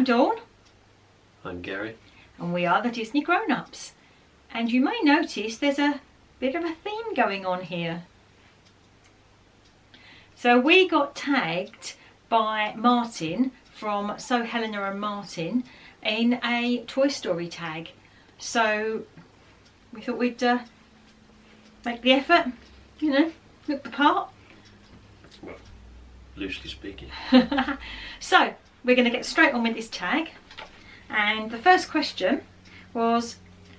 Dawn. I'm Gary. And we are the Disney Grown-Ups. And you may notice there's a bit of a theme going on here. So we got tagged by Martin from So Helena Martyn in a Toy Story tag. So we thought we'd make the effort, you know, look the part. Well, loosely speaking. So we're going to get straight on with this tag. And the first question was,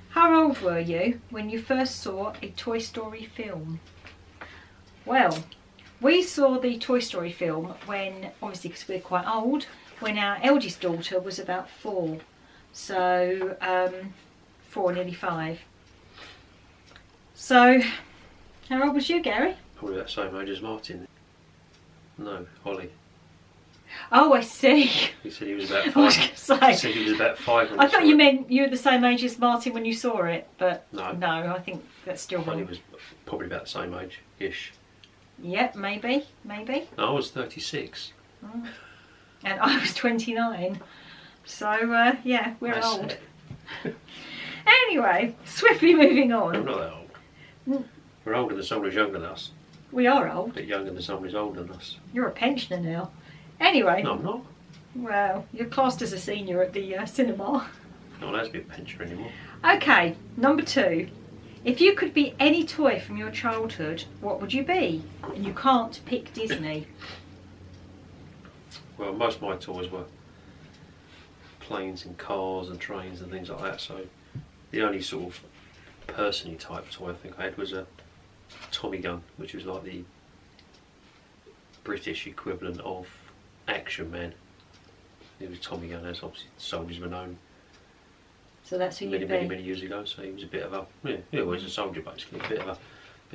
how old were you when you first saw a Toy Story film? Well, we saw the Toy Story film when, obviously because we're quite old, when our eldest daughter was about 4. So, 4, nearly 5. So, how old was you, Gary? Probably that same age as Martin. No, Holly. Oh, I see. He said he was about 5. I was going to say. He said he was about 5 when I he thought saw you it. meant you were the same age as Martin when you saw it, but No, I think that's still Holly wrong. was probably about the same age-ish. Yep, maybe. No, I was 36. Mm. And I was 29. So, yeah, we're That's old. it. Anyway, swiftly moving I'm on. not that old. Mm. We're older than someone who's younger than us. We are old. But younger than someone who's older than us. You're a pensioner now. Anyway, No, I'm not. well, you're classed as a senior at the cinema. Not allowed to be a pensioner anymore. Okay, number 2. If you could be any toy from your childhood, what would you be? And you can't pick Disney. Well, most of my toys were planes and cars and trains and things like that, so the only sort of person-y type toy I think I had was a Tommy gun, which was like the British equivalent of Action Man. It was Tommy gun, as obviously soldiers were known So that's who you'd be. many years ago, so he was a bit of a, yeah, he was a soldier basically, a bit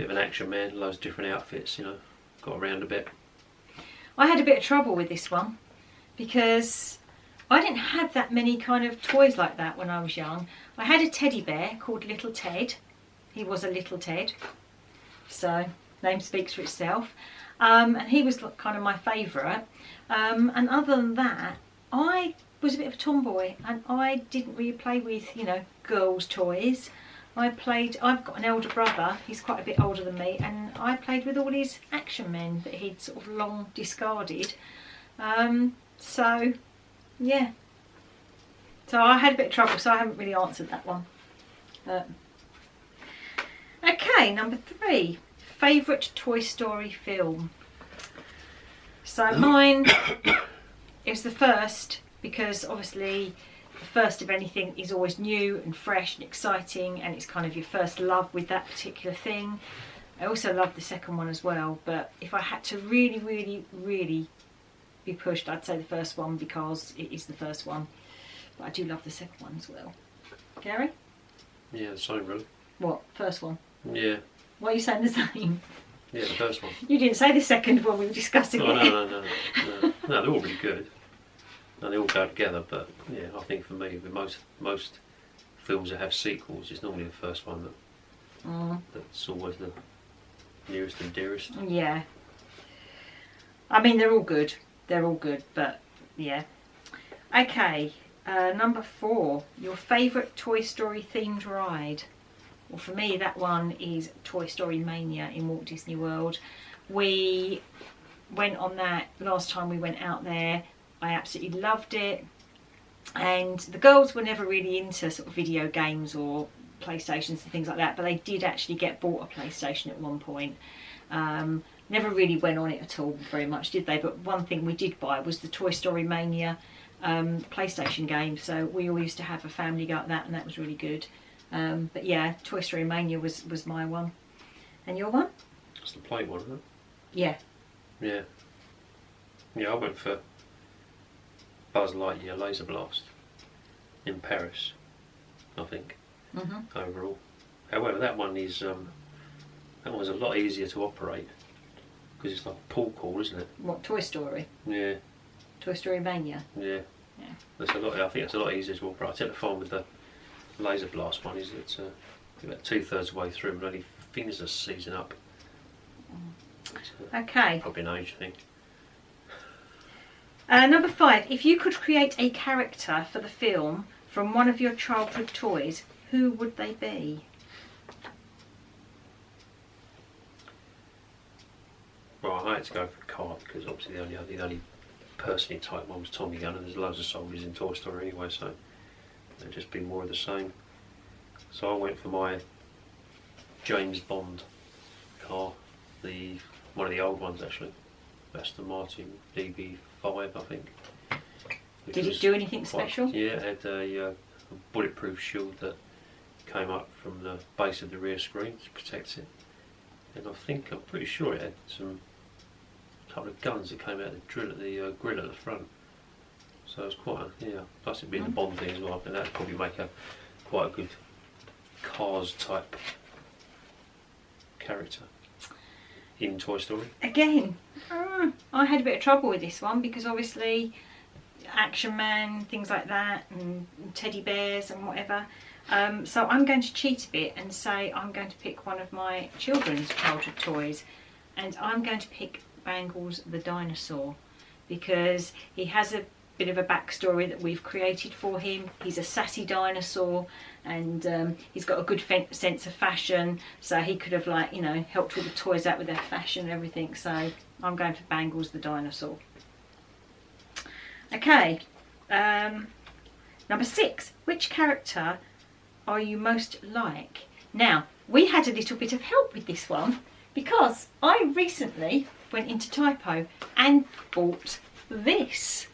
of an action man, loads of different outfits, you know, got around a bit. I had a bit of trouble with this one because I didn't have that many kind of toys like that when I was young. I had a teddy bear called Little Ted. He was a Little Ted, so name speaks for itself. And he was kind of my favourite. And other than that, I was a bit of a tomboy and I didn't really play with, you know, girls' toys. I've got an elder brother, he's quite a bit older than me, and I played with all his action men that he'd sort of long discarded. So, yeah. So I had a bit of trouble, so I haven't really answered that one. Okay, number 3. Favourite Toy Story film? So mine, it was the first, because obviously the first of anything is always new and fresh and exciting, and it's kind of your first love with that particular thing. I also love the second one as well, but if I had to really be pushed, I'd say the first one because it is the first one. But I do love the second one as well. Gary? Yeah, the same really. What? First one? Yeah. Why are you saying the same? Yeah, the first one. You didn't say the second one we were discussing it. No, they're all really good. No, they all go together, but yeah, I think for me, with most films that have sequels, it's normally the first one that's always the nearest and dearest. Yeah. I mean, they're all good. They're all good, but yeah. Okay, number 4. Your favourite Toy Story themed ride? Well, for me, that one is Toy Story Mania in Walt Disney World. We went on that last time we went out there. I absolutely loved it. And the girls were never really into sort of video games or PlayStations and things like that, but they did actually get bought a PlayStation at one point. Never really went on it at all very much, did they? But one thing we did buy was the Toy Story Mania PlayStation game. So we all used to have a family go at that, and that was really good. But yeah, Toy Story Mania was my one. And your one? It's the plane one, isn't it? Yeah. Yeah. Yeah, I went for Buzz Lightyear Laser Blast in Paris, I think, overall. However, that one is that one's a lot easier to operate because it's like a pool call, isn't it? What, Toy Story? Yeah. Toy Story Mania? Yeah. Yeah. That's a lot. I think it's a lot easier to operate. I tend to find with the Laser Blast one is it's about 2/3 of the way through, but only fingers are seizing up. Okay. Probably an age thing. Number 5. If you could create a character for the film from one of your childhood toys, who would they be? Well, I had to go for a car because obviously the only personally type one was Tommy Gunn, and there's loads of soldiers in Toy Story anyway, so they'd just be more of the same. So I went for my James Bond car, one of the old ones actually, Aston Martin DB5, I think. Did it do anything special? Yeah, it had a bulletproof shield that came up from the base of the rear screen to protect it, and I'm pretty sure it had a couple of guns that came out of the grill at the front. So it was quite plus it being the Bond thing as well, I think that'd probably make quite a good Cars type character in Toy Story. Again, I had a bit of trouble with this one because obviously Action Man, things like that, and teddy bears and whatever. So I'm going to cheat a bit and say I'm going to pick one of my children's childhood toys, and I'm going to pick Bangles the dinosaur, because he has a bit of a backstory that we've created for him. He's a sassy dinosaur, and he's got a good sense of fashion, so he could have, like, you know, helped all the toys out with their fashion and everything. So I'm going for Bangles the dinosaur. Okay, number 6. Which character are you most like? Now, we had a little bit of help with this one because I recently went into Typo and bought this.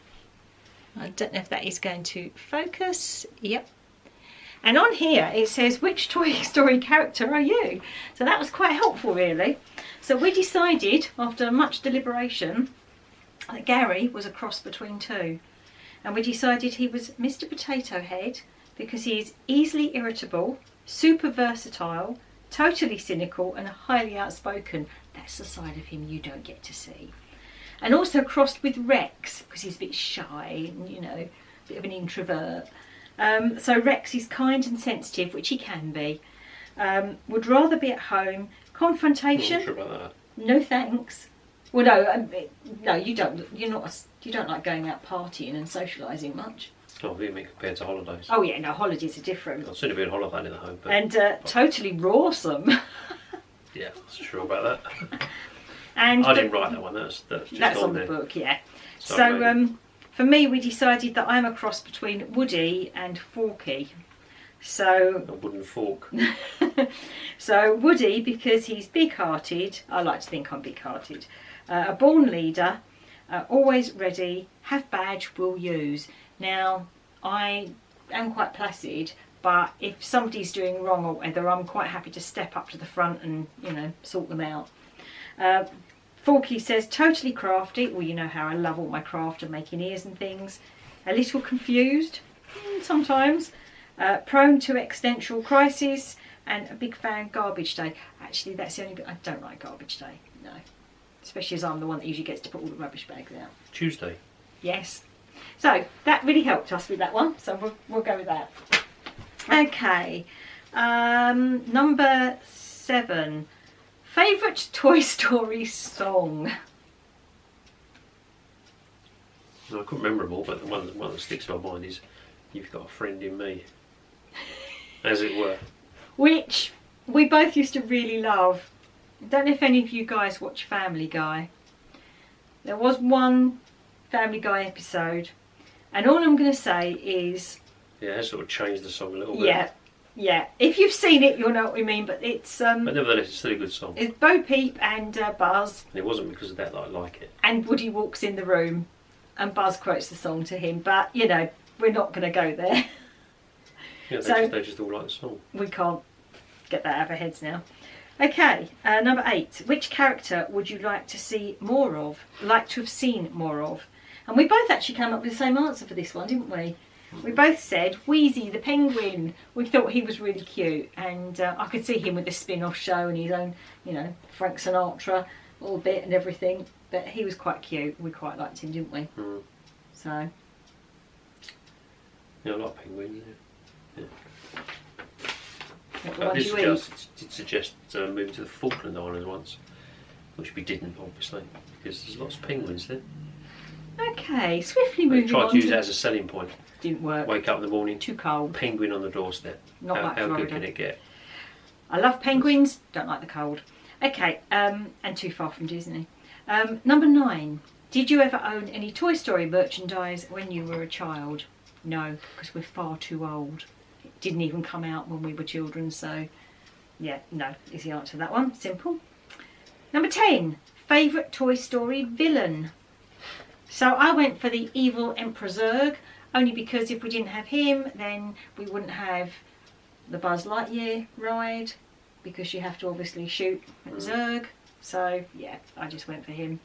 I don't know if that is going to focus. Yep. And on here it says, which Toy Story character are you? So that was quite helpful, really. So we decided, after much deliberation, that Gary was a cross between two. And we decided he was Mr. Potato Head because he is easily irritable, super versatile, totally cynical and highly outspoken. That's the side of him you don't get to see. And also crossed with Rex because he's a bit shy and, you know, a bit of an introvert. So Rex is kind and sensitive, which he can be. Would rather be at home. Confrontation. I'm not sure about that. No thanks. Well, no, you don't. You don't like going out partying and socialising much. Oh, you mean compared to holidays? Oh yeah, no, holidays are different. I'd sooner be on holiday at home. But and totally rawsome. Yeah, I'm not sure about that. And I didn't write that one. That's just on there. the book, yeah. So for me, we decided that I'm a cross between Woody and Forky. So a wooden fork. So Woody, because he's big-hearted. I like to think I'm big-hearted. A born leader, always ready, have badge, will use. Now, I am quite placid, but if somebody's doing wrong or whatever, I'm quite happy to step up to the front and, you know, sort them out. Forky says totally crafty. Well, you know how I love all my craft and making ears and things. A little confused, sometimes. Prone to existential crisis, and a big fan Garbage Day. Actually, that's the only bit I don't like, Garbage Day. No. Especially as I'm the one that usually gets to put all the rubbish bags out. Tuesday. Yes. So that really helped us with that one. So we'll go with that. Okay. Number 7. Favourite Toy Story song? No, I couldn't remember them all, but the one that sticks in my mind is "You've Got a Friend in Me," as it were. Which we both used to really love. I don't know if any of you guys watch Family Guy. There was one Family Guy episode, and all I'm going to say is... Yeah, it has sort of changed the song a little bit. Yeah, yeah. If you've seen it, you'll know what we mean, but it's... but nevertheless, it's still a good song. It's Bo Peep and Buzz. And it wasn't because of that I like it. And Woody walks in the room, and Buzz quotes the song to him, but, you know, we're not going to go there. Yeah, they just all like the song. We can't get that out of our heads now. Okay, number 8. Which character would you like to see more of? Like to have seen more of? And we both actually came up with the same answer for this one, didn't we? We both said Wheezy the penguin. We thought he was really cute, and I could see him with a spin-off show and his own, you know, Frank Sinatra, a little bit and everything. But he was quite cute. We quite liked him, didn't we? Mm. So. Yeah, I like penguins. Yeah. What the ones you eat? Did suggest moving to the Falkland Islands once, which we didn't, obviously, because there's lots of penguins there. Okay, swiftly I moving tried on to use it as a selling point. Didn't work. Wake up in the morning, Too cold. penguin on the doorstep. Not like How Florida. good can it get? I love penguins, don't like the cold. Okay, and too far from Disney. Number 9. Did you ever own any Toy Story merchandise when you were a child? No, because we're far too old. It didn't even come out when we were children, so yeah, no is the answer to that one. Simple. Number 10. Favourite Toy Story villain? So I went for the evil Emperor Zurg, only because if we didn't have him, then we wouldn't have the Buzz Lightyear ride, because you have to obviously shoot at Zurg. So yeah, I just went for him.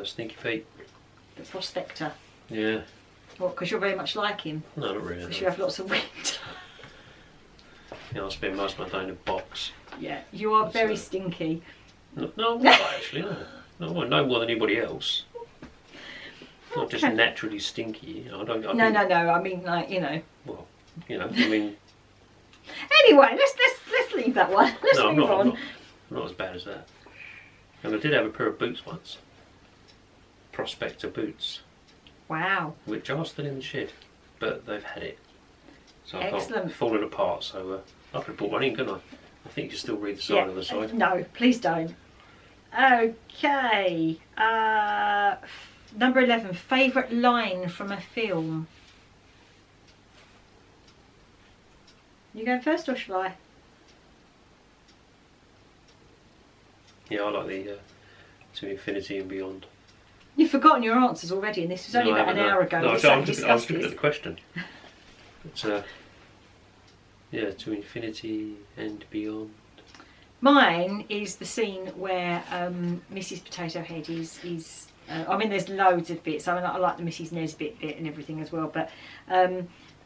Sneaky Feet. The Prospector. Yeah. What, because you're very much like him? No, not really. Because No. you have lots of wind. Yeah, I spend most of my day in a box. Yeah, you are That's very stinky. No, I'm not actually. No, no more than anybody else. Not just Okay. naturally stinky. I don't. I No, think- I mean, like, you know. Well, you know, I mean, Anyway, let's leave that one. Let's no, move on. I'm not as bad as that. And I did have a pair of boots once. Prospector boots, Wow. which are still in the shed, but they've had it. So I Excellent. can't, falling apart. So I could have brought one in, couldn't I? I think you can still read the side of the side. No, please don't. Okay. Number 11. Favourite line from a film? You going first or shall I? Yeah, I like the To Infinity and Beyond. You've forgotten your answers already, and this was only No, I about an haven't, hour no. ago. No, we I sat and was discussed looking at this. the question. It's yeah, To Infinity and Beyond. Mine is the scene where Mrs. Potato Head is I mean, there's loads of bits. I mean, I like the Mrs. Nesbit bit and everything as well, but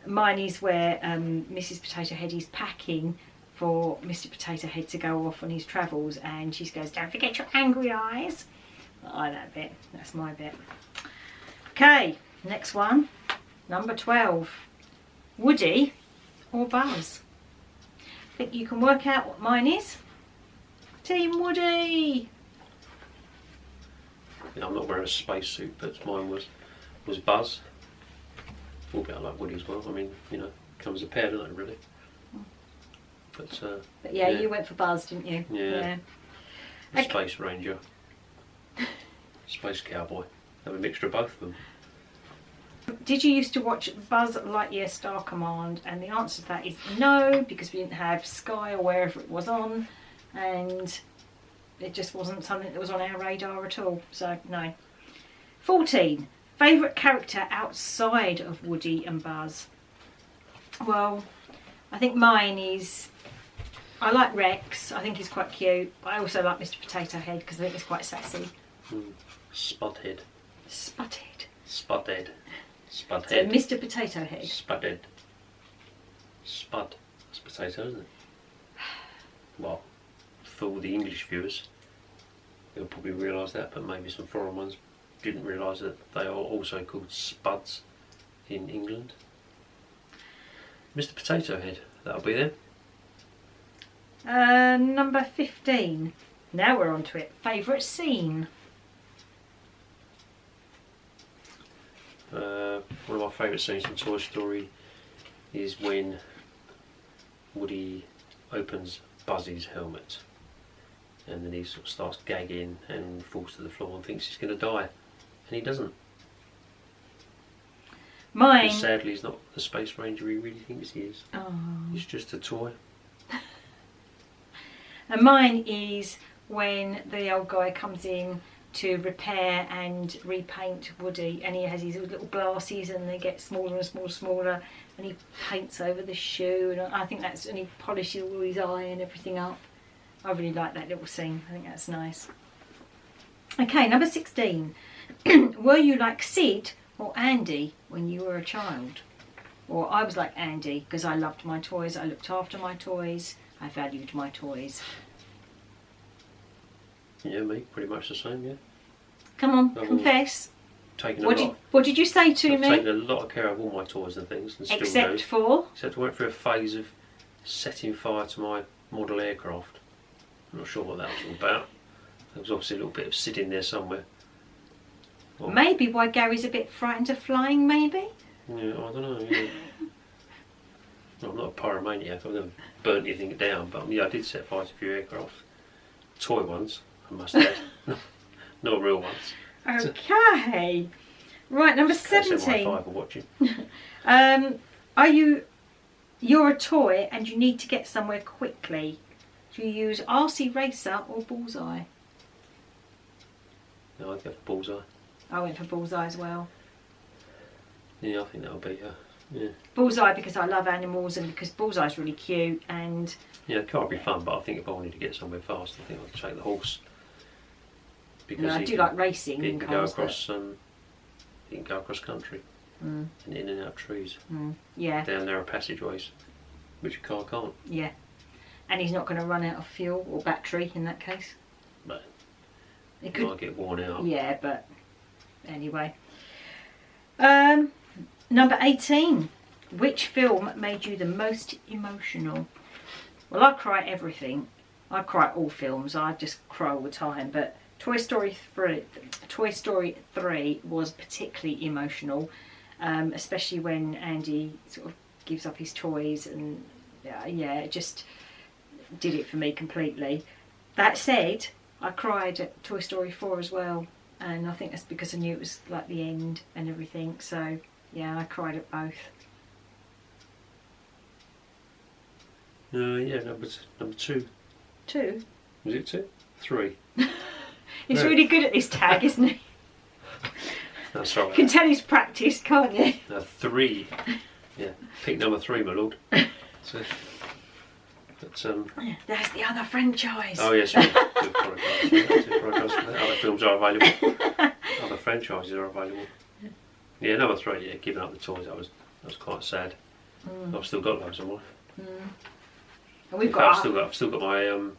mine is where Mrs. Potato Head is packing for Mr. Potato Head to go off on his travels, and she goes, "Don't forget your angry eyes." I like that bit. That's my bit. Okay, next one. Number 12. Woody or Buzz? I think you can work out what mine is. Team Woody. Yeah, I'm not wearing a spacesuit, but mine was Buzz. Albeit I like Woody as well. I mean, you know, comes a pair, don't they, really? But yeah, yeah. you went for Buzz, didn't you? Yeah. Okay. Space Ranger, Space Cowboy. Have a mixture of both of them. Did you used to watch Buzz Lightyear Star Command? And the answer to that is no, because we didn't have Sky or wherever it was on, and it just wasn't something that was on our radar at all. So no. 14. Favourite character outside of Woody and Buzz? Well, I think mine is, I like Rex. I think he's quite cute. But I also like Mr. Potato Head because I think he's quite sassy. Spudhead. Sputted. Spudhead. So Spudhead. Mr. Potato Head. Spudhead. Spud. That's potato, isn't it? Well, for the English viewers, they'll probably realise that, but maybe some foreign ones didn't realise that they are also called spuds in England. Mr. Potato Head, that'll be them. Number 15. Now we're on to it. Favourite scene? One of my favourite scenes from Toy Story is when Woody opens Buzzy's helmet and then he sort of starts gagging and falls to the floor and thinks he's going to die, and he doesn't. Mine. Because sadly he's not the Space Ranger he really thinks he is. Oh. He's just a toy. And mine is when the old guy comes in to repair and repaint Woody, and he has his little glasses and they get smaller and smaller and smaller, and he paints over the shoe, and I think that's, and he polishes all his eye and everything up. I really like that little scene. I think that's nice. Okay, number 16. Were you like Sid or Andy when you were a child? Or I was like Andy because I loved my toys, I looked after my toys, I valued my toys. Yeah, me, pretty much the same, yeah. Come on, I've confess. Taken What did you say to I've me? taken a lot of care of all my toys and things, and still Except do. for? Except I went through a phase of setting fire to my model aircraft. I'm not sure what that was all about. There was obviously a little bit of Sid in there somewhere. Or, maybe why Gary's a bit frightened of flying, maybe? Yeah, I don't know. Yeah. Well, I'm not a pyromaniac. I've never burnt anything down, but I did set fire to a few aircraft. Toy ones, I must add. Not real ones. Okay. Right, number 17. My 5 are watching. You're a toy and you need to get somewhere quickly. Do you use RC Racer or Bullseye? No, I'd go for Bullseye. I went for Bullseye as well. Yeah, I think that'll be yeah. Bullseye because I love animals and because Bullseye's really cute and... Yeah, the car would be fun, but I think if I wanted to get somewhere fast, I think I'd take the horse. Because I do like racing in can cars. Go across, you can go across country and in and out of trees. Yeah. Down narrow passageways, which a car can't. Yeah. And he's not going to run out of fuel or battery in that case. But it might get worn out. Yeah, but anyway. Number 18. Which film made you the most emotional? Well, I cry at everything. I cry at all films. I just cry all the time. But Toy Story 3 was particularly emotional, especially when Andy sort of gives up his toys, and yeah, it just did it for me completely. That said, I cried at Toy Story 4 as well, and I think that's because I knew it was like the end and everything. So yeah, I cried at both. Yeah, number 2. 2? Was it 2? 3. He's really good at this tag, isn't he? That's right. You can tell he's practiced, can't you? 3. Yeah, pick number 3, my lord. So, but, there's the other franchise. Oh yes, yeah, other films are available. Other franchises are available. Yeah, number 3. Yeah, giving up the toys. That was quite sad. I've still got loads of mine. And we've got. I've still got my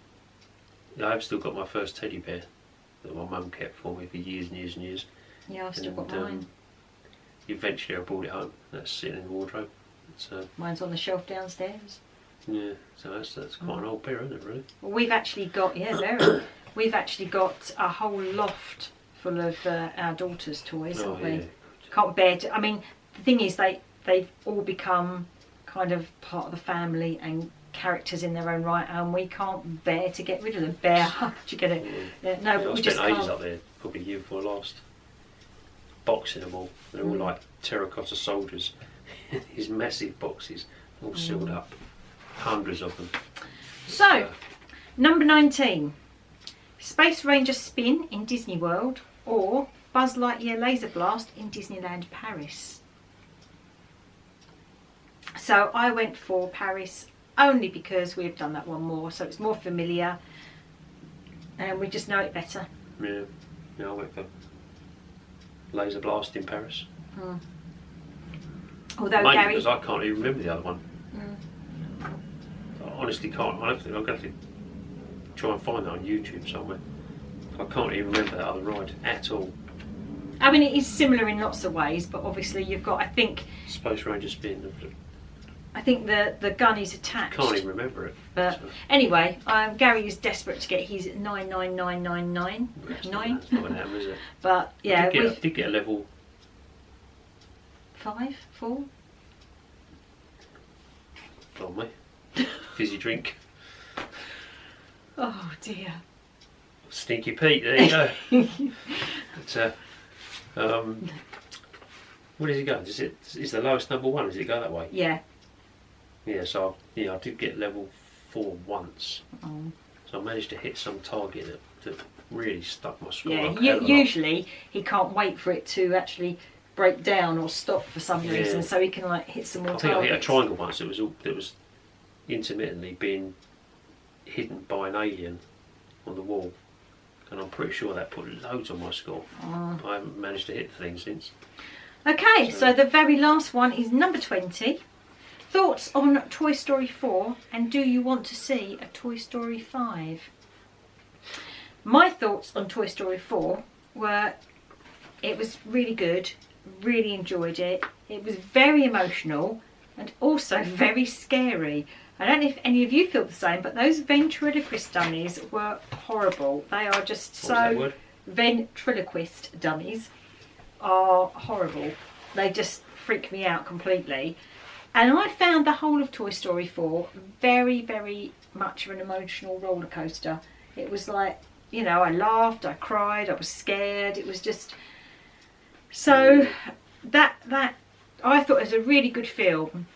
I've still got my first teddy bear that my mum kept for me for years and years and years. Yeah, I've still got mine. Eventually I brought it home. That's sitting in the wardrobe. Mine's on the shelf downstairs. Yeah, so that's quite an old pair, isn't it, really? Well, we've actually got, very. We've actually got a whole loft full of our daughter's toys, haven't we? Yeah. Can't bear to. I mean, the thing is, they've all become kind of part of the family and characters in their own right, and we can't bear to get rid of them. Do you get it? Yeah, no, but I we spent just ages can't. up there, probably a year before last, boxing them all. They're all like terracotta soldiers. These massive boxes, all sealed up. Hundreds of them. So, number 19. Space Ranger Spin in Disney World or Buzz Lightyear Laser Blast in Disneyland Paris. So I went for Paris only because we've done that one more, so it's more familiar and we just know it better. Yeah, I went for Laser Blast in Paris. Although mainly Gary, because I can't even remember the other one. I honestly can't. I don't think I'm going to have to try and find that on YouTube somewhere. I can't even remember that other ride at all. I mean, it is similar in lots of ways, but obviously you've got, I think Space Ranger Spin. I think the gun is attached. Can't even remember it. But so. Anyway, Gary is desperate to get his 99999. That's not an M, is it? But yeah, I did get a level 5, 4. On me. Fizzy drink. Oh dear. Stinky Pete, there you go. But, where does it go? Is the lowest number 1? Does it go that way? Yeah. Yeah, so I did get level 4 once. So I managed to hit some target that really stuck my score. Yeah, usually he can't wait for it to actually break down or stop for some reason, so he can like hit some more targets. I think I hit a triangle once. It was intermittently being hidden by an alien on the wall, and I'm pretty sure that put loads on my score. I haven't managed to hit the thing since. Okay, so the very last one is number 20. Thoughts on Toy Story 4, and do you want to see a Toy Story 5? My thoughts on Toy Story 4 were, it was really good, really enjoyed it. It was very emotional and also very scary. I don't know if any of you feel the same, but those ventriloquist dummies were horrible. They are just so ventriloquist dummies. are horrible. They just freak me out completely. And I found the whole of Toy Story 4 very, very much of an emotional roller coaster. It was like, you know, I laughed, I cried, I was scared. It was just so that I thought it was a really good film.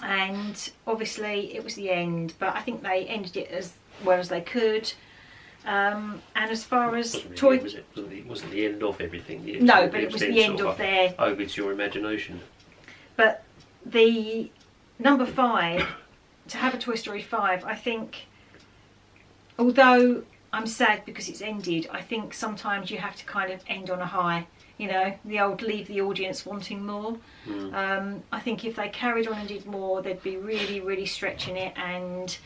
And obviously it was the end, but I think they ended it as well as they could. And as far as Toy, it wasn't the end of everything. No, but it was the end of their. Over to your imagination. But the number 5, to have a Toy Story 5, I think, although I'm sad because it's ended, I think sometimes you have to kind of end on a high. You know, the old leave the audience wanting more. I think if they carried on and did more, they'd be really, really stretching it, and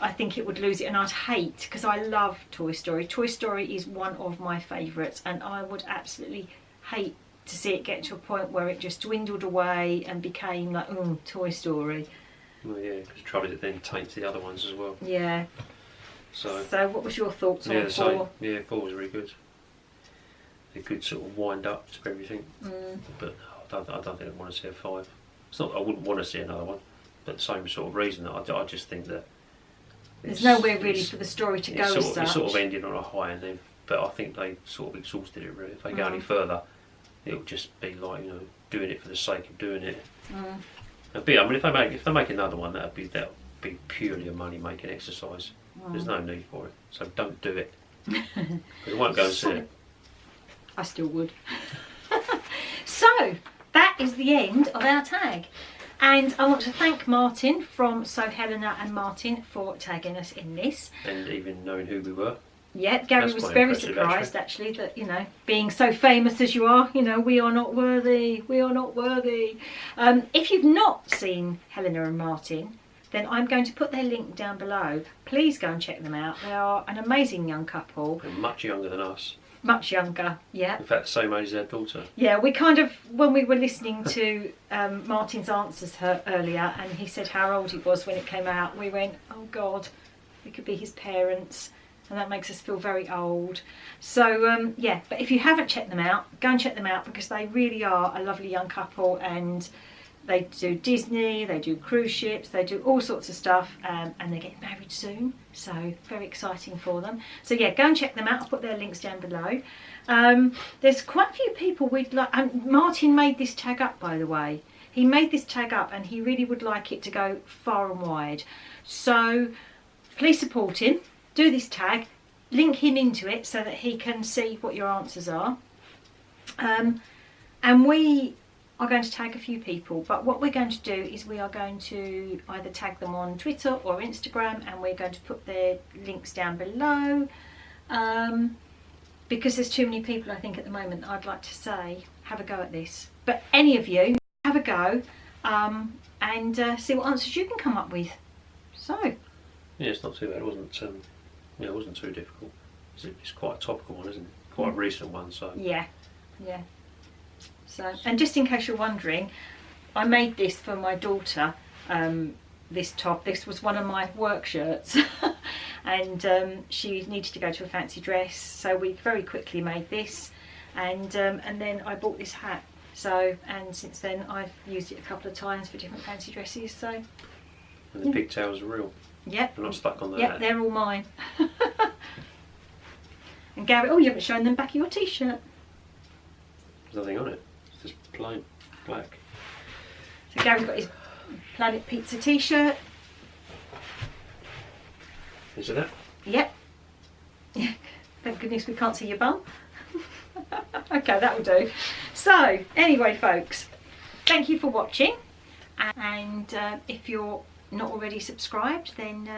I think it would lose it. And I'd hate, because I love Toy Story. Toy Story is one of my favourites, and I would absolutely hate to see it get to a point where it just dwindled away and became like, Toy Story. Well, yeah, because the trouble is it then taints the other ones as well. Yeah. So what was your thoughts on 4? Yeah, 4 was really good. A good sort of wind up to everything. But I don't think I'd want to see a 5. It's not that I wouldn't want to see another one, but the same sort of reason that I just think that there's nowhere really for the story to go as such. It sort of ended on a high, and then, but I think they sort of exhausted it really. If they go any further, it'll just be like, you know, doing it for the sake of doing it. I mean, if they make another one, that'll be purely a money making exercise. There's no need for it, so don't do it. Because I won't go and see it. I still would. So that is the end of our tag, and I want to thank Martyn from So Helena and Martyn for tagging us in this, and even knowing who we were. Yeah, Gary was very surprised actually that, you know, being so famous as you are, you know, we are not worthy, we are not worthy. If you've not seen Helena and Martyn, then I'm going to put their link down below. Please go and check them out. They are an amazing young couple. They're much younger than us. Much younger, yeah. In fact, the same age as their daughter. Yeah, we kind of, when we were listening to Martyn's answers earlier, and he said how old he was when it came out, we went, oh God, we could be his parents. And that makes us feel very old. So yeah, but if you haven't checked them out, go and check them out, because they really are a lovely young couple, and they do Disney, they do cruise ships, they do all sorts of stuff, and they're getting married soon, so very exciting for them. So yeah, go and check them out. I'll put their links down below. There's quite a few people we'd like, and Martyn made this tag up, by the way. He made this tag up and he really would like it to go far and wide. So please support him. Do this tag, link him into it so that he can see what your answers are. And we are going to tag a few people, but what we're going to do is we are going to either tag them on Twitter or Instagram, and we're going to put their links down below, because there's too many people, I think, at the moment that I'd like to say have a go at this. But any of you, have a go, and see what answers you can come up with. So yeah, it's not too bad. It wasn't it wasn't too difficult. It's quite a topical one, isn't it? Quite a recent one, so yeah. So, and just in case you're wondering, I made this for my daughter. This top. This was one of my work shirts, and she needed to go to a fancy dress, so we very quickly made this, and then I bought this hat. So, and since then I've used it a couple of times for different fancy dresses. So, and the pigtails are real. Yep. They're not stuck on the Yep, hat. they're all mine. And Gary, oh, you haven't shown them back of your t-shirt. There's nothing on it. It's just plain black. So Gary's got his Planet Pizza t-shirt. Is it that? Yep. Yeah. Thank goodness we can't see your bum. Okay, that'll do. So, anyway, folks, thank you for watching. And if you're not already subscribed, then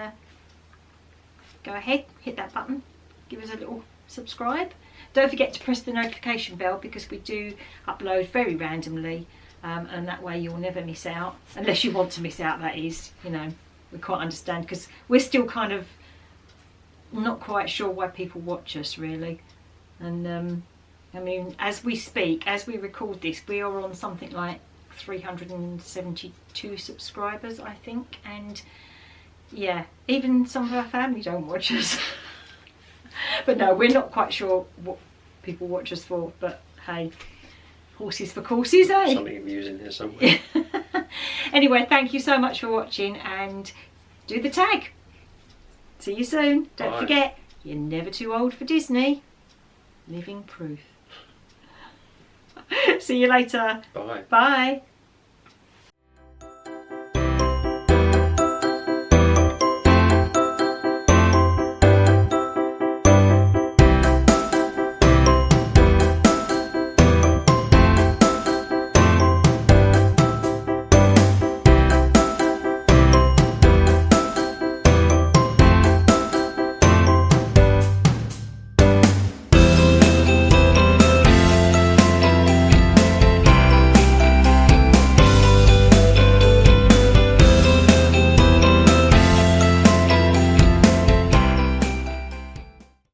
go ahead, hit that button, give us a little subscribe. Don't forget to press the notification bell, because we do upload very randomly, and that way you'll never miss out, unless you want to miss out, that is, you know, we quite understand, because we're still kind of not quite sure why people watch us really. And I mean, as we speak, as we record this, we are on something like 372 subscribers, I think, and yeah, even some of our family don't watch us. But no, we're not quite sure what people watch us for, but hey, horses for courses, eh? Something amusing there somewhere. Anyway, thank you so much for watching, and do the tag. See you soon. Don't Bye. forget, you're never too old for Disney. Living proof. See you later. Bye. Bye.